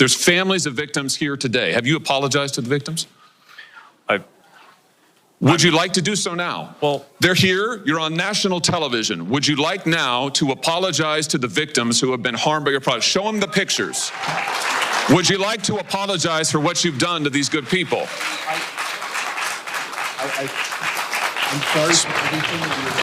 There's families of victims here today. Have you apologized to the victims? Would you like to do so now? Well, they're here, you're on national television. Would you like now to apologize to the victims who have been harmed by your product? Show them the pictures. Would you like to apologize for what you've done to these good people? I'm sorry for everything that you.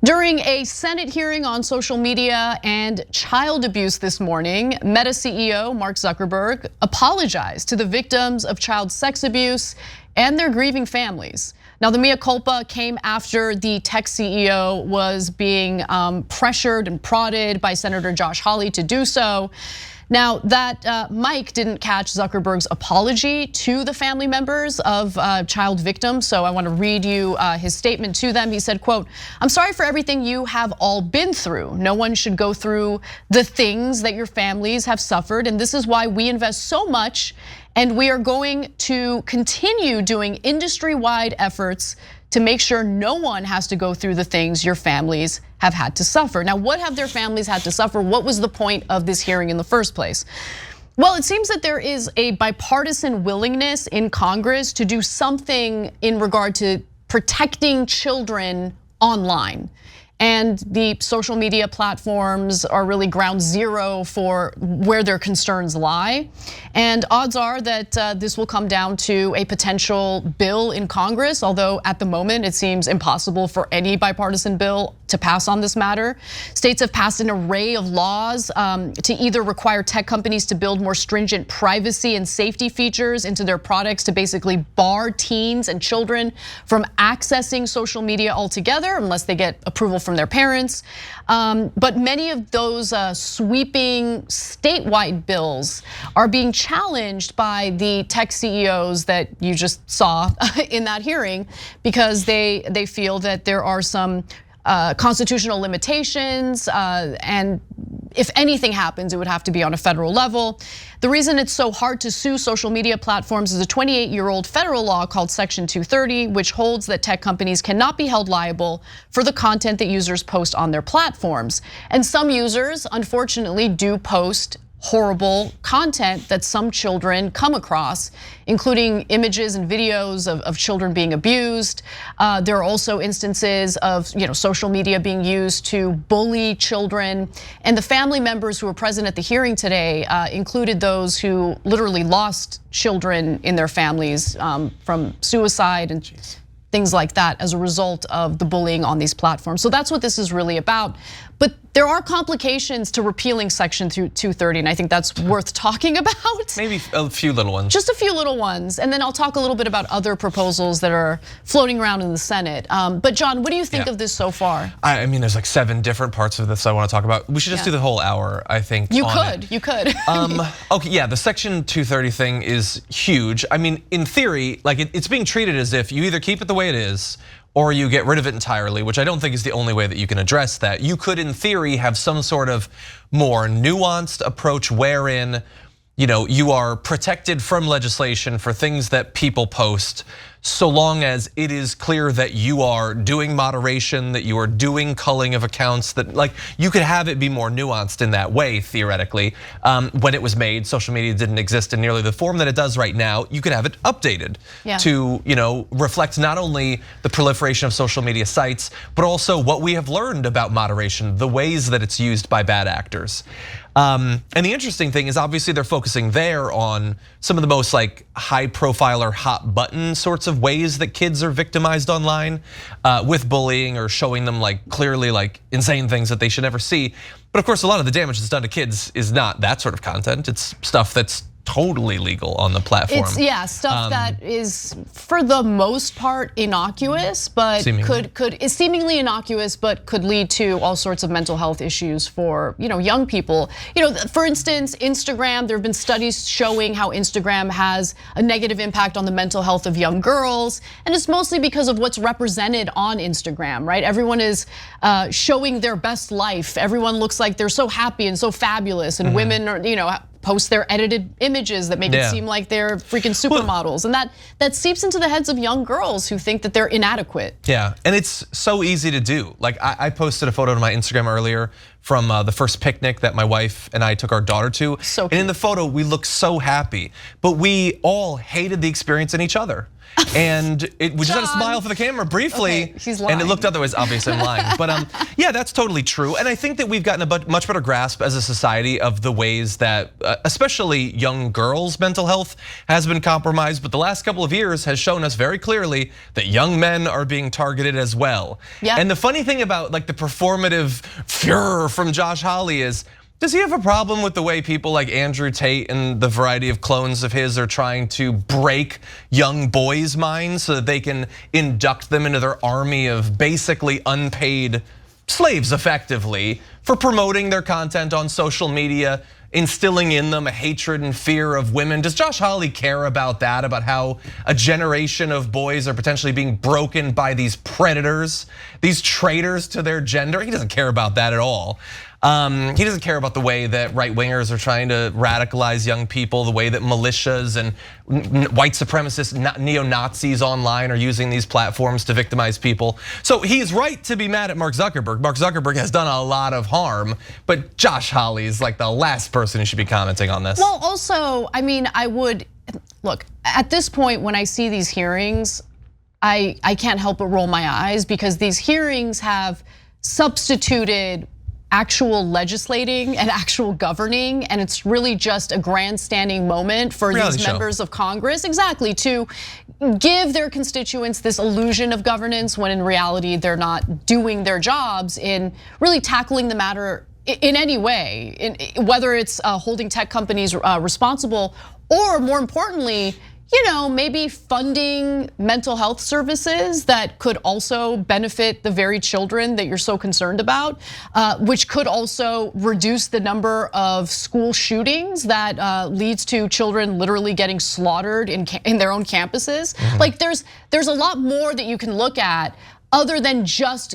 During a Senate hearing on social media and child abuse this morning, Meta CEO Mark Zuckerberg apologized to the victims of child sex abuse and their grieving families. Now, the mea culpa came after the tech CEO was being pressured and prodded by Senator Josh Hawley to do so. Now, that Mike didn't catch Zuckerberg's apology to the family members of child victims, so I want to read you his statement to them. He said, quote, "I'm sorry for everything you have all been through. No one should go through the things that your families have suffered, and this is why we invest so much, and we are going to continue doing industry-wide efforts to make sure no one has to go through the things your families have had to suffer." Now, what have their families had to suffer? What was the point of this hearing in the first place? Well, it seems that there is a bipartisan willingness in Congress to do something in regard to protecting children online. And the social media platforms are really ground zero for where their concerns lie. And odds are that this will come down to a potential bill in Congress, although at the moment it seems impossible for any bipartisan bill to pass on this matter. States have passed an array of laws to either require tech companies to build more stringent privacy and safety features into their products to basically bar teens and children from accessing social media altogether unless they get approval from their parents. But many of those sweeping statewide bills are being challenged by the tech CEOs that you just saw in that hearing because they feel that there are some constitutional limitations, and if anything happens, it would have to be on a federal level. The reason it's so hard to sue social media platforms is a 28-year-old federal law called Section 230, which holds that tech companies cannot be held liable for the content that users post on their platforms. And some users, unfortunately, do post horrible content that some children come across, including images and videos of children being abused. There are also instances of social media being used to bully children. And the family members who were present at the hearing today included those who literally lost children in their families from suicide and things like that as a result of the bullying on these platforms. So that's what this is really about. But there are complications to repealing Section 230, and I think that's worth talking about. Maybe a few little ones. Just a few little ones, and then I'll talk a little bit about other proposals that are floating around in the Senate. But John, what do you think of this so far? I mean, there's like 7 different parts of this I want to talk about. We should just do the whole hour, I think. You could. Okay, yeah, the Section 230 thing is huge. I mean, in theory, like it's being treated as if you either keep it the way it is or you get rid of it entirely, which I don't think is the only way that you can address that. You could, in theory, have some sort of more nuanced approach wherein you are protected from legislation for things that people post, so long as it is clear that you are doing moderation, that you are doing culling of accounts, that like you could have it be more nuanced in that way, theoretically. When it was made, social media didn't exist in nearly the form that it does right now. You could have it updated to reflect not only the proliferation of social media sites, but also what we have learned about moderation, the ways that it's used by bad actors. And the interesting thing is obviously they're focusing there on some of the most like high profile or hot button sorts of ways that kids are victimized online with bullying or showing them like clearly like insane things that they should never see. But of course, a lot of the damage that's done to kids is not that sort of content. It's stuff that's totally legal on the platform. It's stuff that is for the most part innocuous, but is seemingly innocuous, but could lead to all sorts of mental health issues for young people. For instance, Instagram. There have been studies showing how Instagram has a negative impact on the mental health of young girls, and it's mostly because of what's represented on Instagram, right? Everyone is showing their best life. Everyone looks like they're so happy and so fabulous, and women are post their edited images that make it seem like they're freaking supermodels. And that seeps into the heads of young girls who think that they're inadequate. Yeah, and it's so easy to do. Like I posted a photo to my Instagram earlier from the first picnic that my wife and I took our daughter to. So and in cute. the photo, we looked so happy, but we all hated the experience in each other. And we just had a John. smile for the camera briefly, Okay, he's and it lying. looked otherwise. Obviously, I'm lying, but yeah, that's totally true. And I think that we've gotten a much better grasp as a society of the ways that, especially young girls' mental health has been compromised. But the last couple of years has shown us very clearly that young men are being targeted as well. Yeah. And the funny thing about like the performative furor from Josh Hawley is, does he have a problem with the way people like Andrew Tate and the variety of clones of his are trying to break young boys' minds so that they can induct them into their army of basically unpaid slaves, effectively, for promoting their content on social media, instilling in them a hatred and fear of women? Does Josh Hawley care about that, about how a generation of boys are potentially being broken by these predators, these traitors to their gender? He doesn't care about that at all. He doesn't care about the way that right-wingers are trying to radicalize young people, the way that militias and white supremacist neo-Nazis online are using these platforms to victimize people. So he's right to be mad at Mark Zuckerberg. Mark Zuckerberg has done a lot of harm, but Josh Hawley is like the last person who should be commenting on this. Well, also, I mean, I would, look, at this point when I see these hearings, I can't help but roll my eyes because these hearings have substituted actual legislating and actual governing, and it's really just a grandstanding moment for Reality these show. members of Congress, exactly, to give their constituents this illusion of governance when in reality they're not doing their jobs in really tackling the matter in any way, whether it's holding tech companies responsible or, more importantly, maybe funding mental health services that could also benefit the very children that you're so concerned about, which could also reduce the number of school shootings that leads to children literally getting slaughtered in their own campuses. Like there's a lot more that you can look at other than just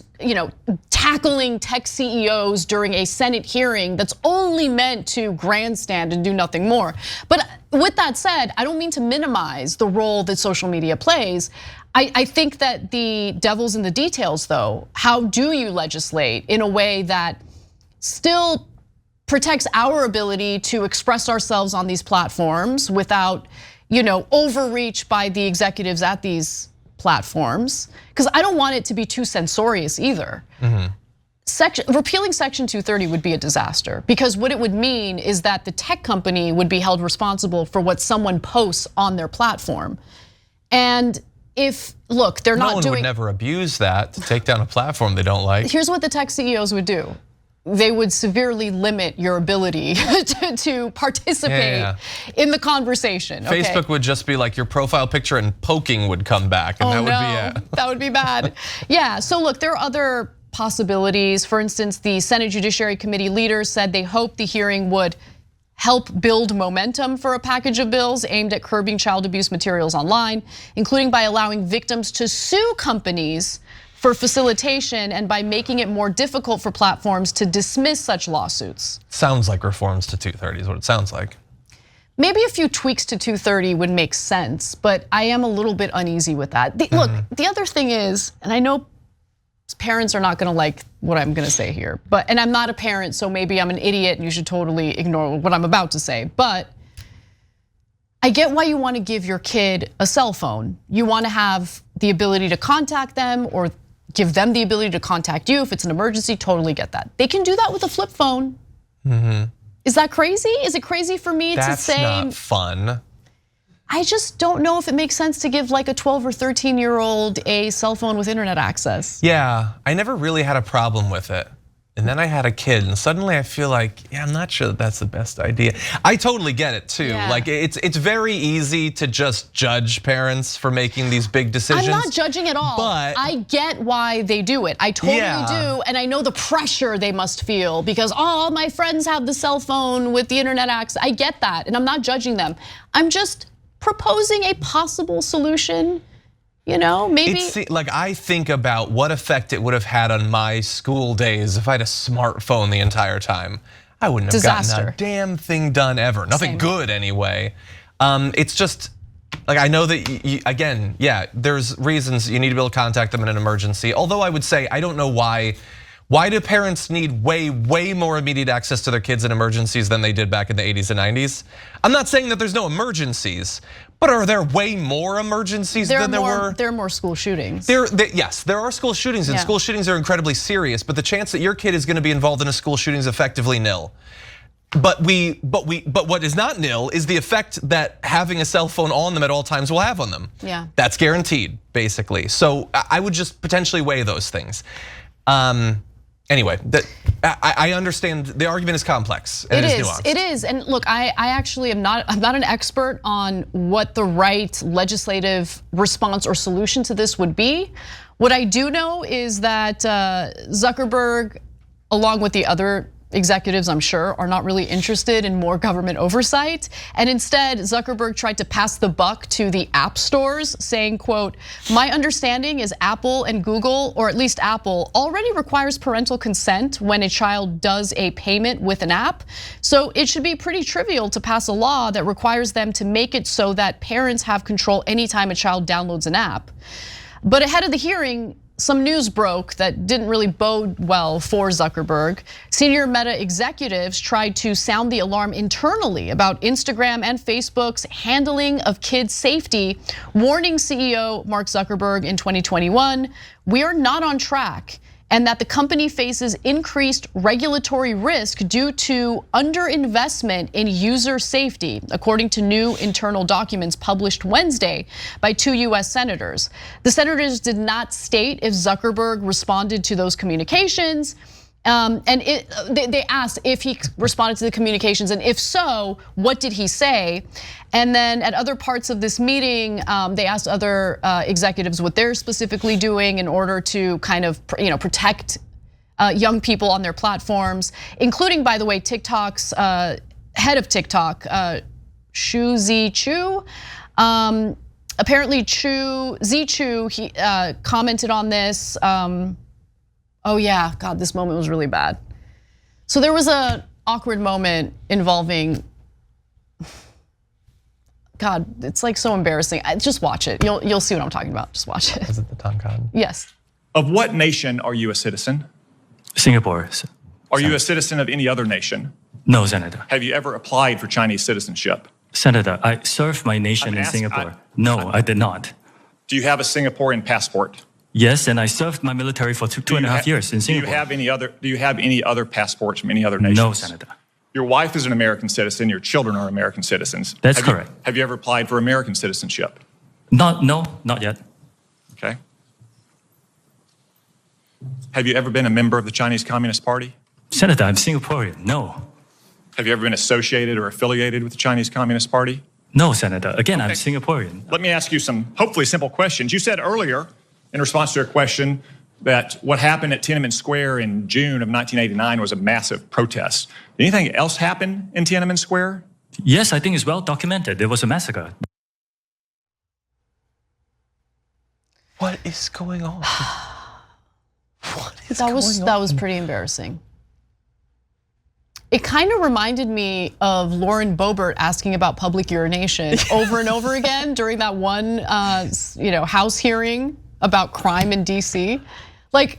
tackling tech CEOs during a Senate hearing that's only meant to grandstand and do nothing more. But with that said, I don't mean to minimize the role that social media plays. I think that the devil's in the details though. How do you legislate in a way that still protects our ability to express ourselves on these platforms without overreach by the executives at these platforms? Because I don't want it to be too censorious either. Repealing Section 230 would be a disaster because what it would mean is that the tech company would be held responsible for what someone posts on their platform. And if, look, they're not doing- No one would never abuse that to take down a platform they don't like. Here's what the tech CEOs would do. They would severely limit your ability to participate in the conversation. Okay? Facebook would just be like your profile picture and poking would come back, and that would be it. That would be bad. Yeah, so look, there are other possibilities. For instance, the Senate Judiciary Committee leaders said they hoped the hearing would help build momentum for a package of bills aimed at curbing child abuse materials online, including by allowing victims to sue companies for facilitation and by making it more difficult for platforms to dismiss such lawsuits. Sounds like reforms to 230 is what it sounds like. Maybe a few tweaks to 230 would make sense, but I am a little bit uneasy with that. Look, the other thing is, and I know parents are not gonna like what I'm gonna say here, and I'm not a parent, so maybe I'm an idiot and you should totally ignore what I'm about to say, but I get why you wanna give your kid a cell phone. You wanna have the ability to contact them or give them the ability to contact you if it's an emergency, totally get that. They can do that with a flip phone. Is that crazy? Is it crazy for me to say? That's not fun. I just don't know if it makes sense to give like a 12 or 13-year-old a cell phone with internet access. Yeah, I never really had a problem with it. And then I had a kid and suddenly I feel like, yeah, I'm not sure that that's the best idea. I totally get it too. Yeah. Like it's very easy to just judge parents for making these big decisions. I'm not judging at all, but I get why they do it. I totally Yeah. do, and I know the pressure they must feel because all my friends have the cell phone with the internet access. I get that, and I'm not judging them. I'm just proposing a possible solution. Maybe. Like I think about what effect it would have had on my school days if I had a smartphone the entire time. I wouldn't have gotten Disaster. a damn thing done ever. Nothing Same. good anyway. It's just like I know that again, yeah, there's reasons you need to be able to contact them in an emergency. Although I would say I don't know why Why do parents need way more immediate access to their kids in emergencies than they did back in the 80s and 90s? I'm not saying that there's no emergencies, but are there way more emergencies than there were? There are more school shootings. Yes, there are school shootings, and school shootings are incredibly serious, but the chance that your kid is gonna be involved in a school shooting is effectively nil. But what is not nil is the effect that having a cell phone on them at all times will have on them. Yeah. That's guaranteed, basically. So I would just potentially weigh those things. Anyway, I understand the argument is complex and it is nuanced. It is, and look, I actually I'm not an expert on what the right legislative response or solution to this would be. What I do know is that Zuckerberg, along with the other executives, I'm sure, are not really interested in more government oversight. And instead, Zuckerberg tried to pass the buck to the app stores, saying, quote, "My understanding is Apple and Google, or at least Apple, already requires parental consent when a child does a payment with an app. So it should be pretty trivial to pass a law that requires them to make it so that parents have control anytime a child downloads an app." But ahead of the hearing, some news broke that didn't really bode well for Zuckerberg. Senior Meta executives tried to sound the alarm internally about Instagram and Facebook's handling of kids' safety, warning CEO Mark Zuckerberg in 2021, "We are not on track," and that the company faces increased regulatory risk due to underinvestment in user safety, according to new internal documents published Wednesday by 2 US senators. The senators did not state if Zuckerberg responded to those communications. And they asked if he responded to the communications, and if so, what did he say? And then at other parts of this meeting, they asked other executives what they're specifically doing in order to kind of protect young people on their platforms, including, by the way, TikTok's head of TikTok, Zhu Zhiqiu. Apparently, Zhiqiu, he commented on this. Oh yeah, God, this moment was really bad. So there was an awkward moment involving, God, it's like so embarrassing. Just watch it. You'll see what I'm talking about. Just watch it. Is it the Tom Cotton? Yes. Of what nation are you a citizen? Singapore. Are you a citizen of any other nation? No, Senator. Have you ever applied for Chinese citizenship? Senator, I served my nation in Singapore. No, I did not. Do you have a Singaporean passport? Yes, and I served my military for two and a half years in Singapore. Do you have any other passports from any other nations? No, Senator. Your wife is an American citizen, your children are American citizens. That's correct. Have you ever applied for American citizenship? No, not yet. Okay. Have you ever been a member of the Chinese Communist Party? Senator, I'm Singaporean. No. Have you ever been associated or affiliated with the Chinese Communist Party? No, Senator. Again, I'm Singaporean. Let me ask you some hopefully simple questions. You said earlier, in response to a question, that what happened at Tiananmen Square in June of 1989 was a massive protest. Did anything else happen in Tiananmen Square? Yes, I think it's well documented. There was a massacre. What is going on? That was pretty embarrassing. It kind of reminded me of Lauren Boebert asking about public urination over and over again during that one House hearing about crime in DC. Like,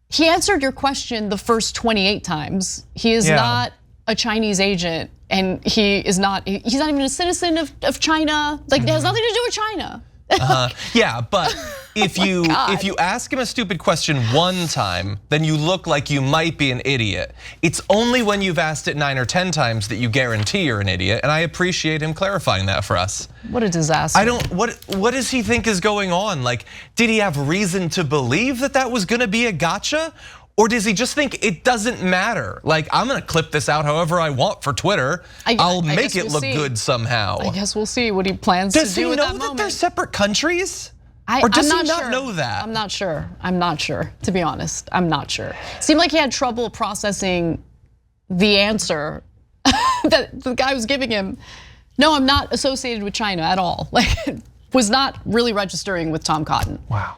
he answered your question the first 28 times. He is not a Chinese agent, and he's not even a citizen of China. Like, it has nothing to do with China. Yeah, but if you ask him a stupid question one time, then you look like you might be an idiot. It's only when you've asked it 9 or 10 times that you guarantee you're an idiot, and I appreciate him clarifying that for us. What a disaster. What does he think is going on? Like, did he have reason to believe that was gonna be a gotcha? Or does he just think it doesn't matter? Like, I'm gonna clip this out however I want for Twitter. I'll make it look good somehow. I guess we'll see what he plans to do with that moment. Does he know that they're separate countries? Or does he not know that? I'm not sure, to be honest. I'm not sure. Seemed like he had trouble processing the answer that the guy was giving him. No, I'm not associated with China at all. Like, was not really registering with Tom Cotton. Wow.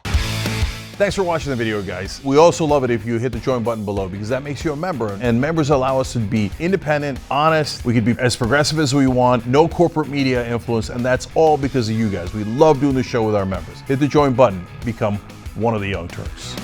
Thanks for watching the video, guys. We also love it if you hit the join button below, because that makes you a member, and members allow us to be independent, honest. We can be as progressive as we want, no corporate media influence, and that's all because of you guys. We love doing the show with our members. Hit the join button, become one of the Young Turks.